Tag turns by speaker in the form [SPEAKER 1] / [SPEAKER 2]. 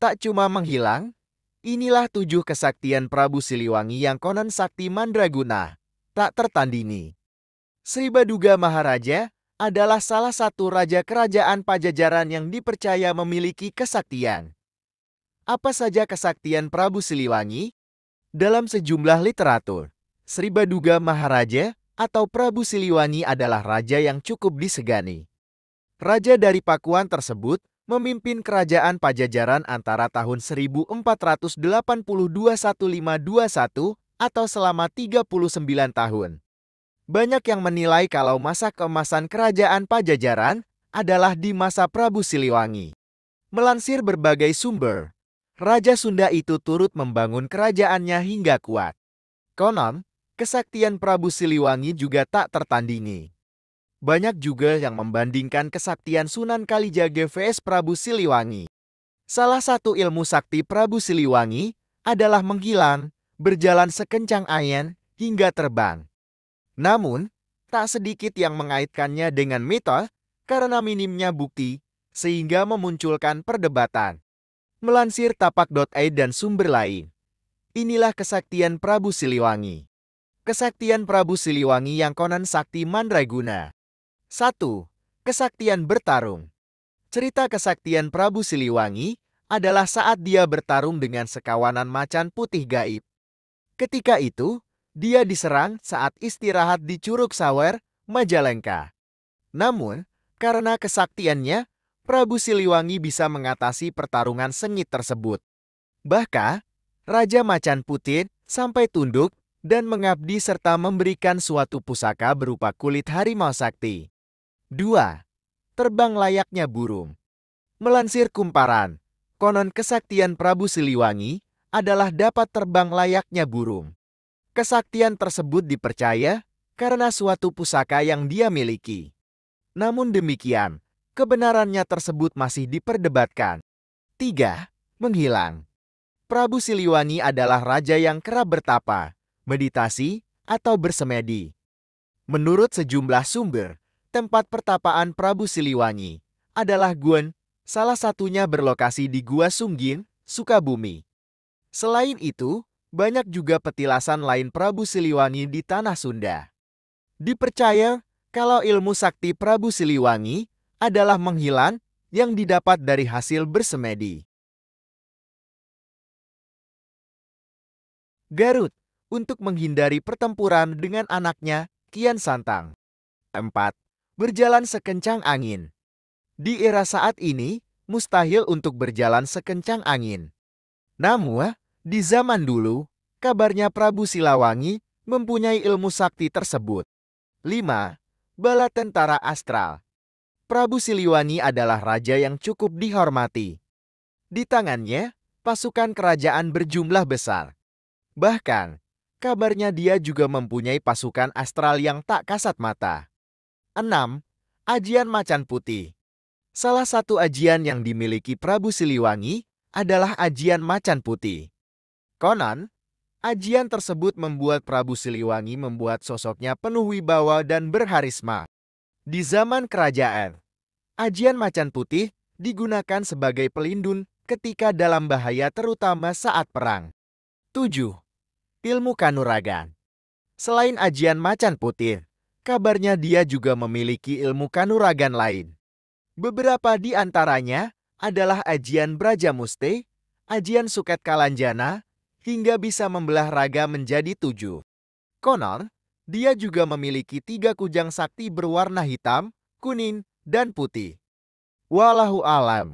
[SPEAKER 1] Tak cuma menghilang, inilah 7 kesaktian Prabu Siliwangi yang konon sakti mandraguna, tak tertandingi. Sri Baduga Maharaja adalah salah satu raja kerajaan Pajajaran yang dipercaya memiliki kesaktian. Apa saja kesaktian Prabu Siliwangi? Dalam sejumlah literatur, Sri Baduga Maharaja atau Prabu Siliwangi adalah raja yang cukup disegani. Raja dari Pakuan tersebut memimpin kerajaan Pajajaran antara tahun 1482-1521 atau selama 39 tahun. Banyak yang menilai kalau masa keemasan kerajaan Pajajaran adalah di masa Prabu Siliwangi. Melansir berbagai sumber, Raja Sunda itu turut membangun kerajaannya hingga kuat. Konon, kesaktian Prabu Siliwangi juga tak tertandingi. Banyak juga yang membandingkan kesaktian Sunan Kalijaga vs Prabu Siliwangi. Salah satu ilmu sakti Prabu Siliwangi adalah menghilang, berjalan sekencang angin, hingga terbang. Namun, tak sedikit yang mengaitkannya dengan mitos karena minimnya bukti, sehingga memunculkan perdebatan. Melansir tapak.ai dan sumber lain, inilah kesaktian Prabu Siliwangi. Kesaktian Prabu Siliwangi yang konon sakti mandraguna. 1. Kesaktian bertarung. Cerita kesaktian Prabu Siliwangi adalah saat dia bertarung dengan sekawanan macan putih gaib. Ketika itu, dia diserang saat istirahat di Curug Sawer, Majalengka. Namun, karena kesaktiannya, Prabu Siliwangi bisa mengatasi pertarungan sengit tersebut. Bahkan, Raja Macan Putih sampai tunduk dan mengabdi serta memberikan suatu pusaka berupa kulit harimau sakti. 2. Terbang layaknya burung. Melansir Kumparan, konon kesaktian Prabu Siliwangi adalah dapat terbang layaknya burung. Kesaktian tersebut dipercaya karena suatu pusaka yang dia miliki. Namun demikian, kebenarannya tersebut masih diperdebatkan. 3. Menghilang. Prabu Siliwangi adalah raja yang kerap bertapa, meditasi, atau bersemedi. Menurut sejumlah sumber, tempat pertapaan Prabu Siliwangi adalah Guen, salah satunya berlokasi di Gua Sungging, Sukabumi. Selain itu, banyak juga petilasan lain Prabu Siliwangi di tanah Sunda. Dipercaya kalau ilmu sakti Prabu Siliwangi adalah menghilang yang didapat dari hasil bersemedi. Garut, untuk menghindari pertempuran dengan anaknya, Kian Santang. 4. Berjalan sekencang angin. Di era saat ini, mustahil untuk berjalan sekencang angin. Namun, di zaman dulu, kabarnya Prabu Siliwangi mempunyai ilmu sakti tersebut. 5. Bala tentara astral. Prabu Siliwangi adalah raja yang cukup dihormati. Di tangannya, pasukan kerajaan berjumlah besar. Bahkan, kabarnya dia juga mempunyai pasukan astral yang tak kasat mata. 6. Ajian Macan Putih. Salah satu ajian yang dimiliki Prabu Siliwangi adalah ajian Macan Putih. Konon, ajian tersebut membuat Prabu Siliwangi membuat sosoknya penuh wibawa dan berharisma. Di zaman kerajaan, ajian Macan Putih digunakan sebagai pelindung ketika dalam bahaya terutama saat perang. 7. Ilmu kanuragan. Selain ajian Macan Putih, kabarnya dia juga memiliki ilmu kanuragan lain. Beberapa di antaranya adalah ajian Brajamusti, ajian Suket Kalanjana, hingga bisa membelah raga menjadi 7. Konon, dia juga memiliki 3 kujang sakti berwarna hitam, kuning, dan putih. Wallahu alam.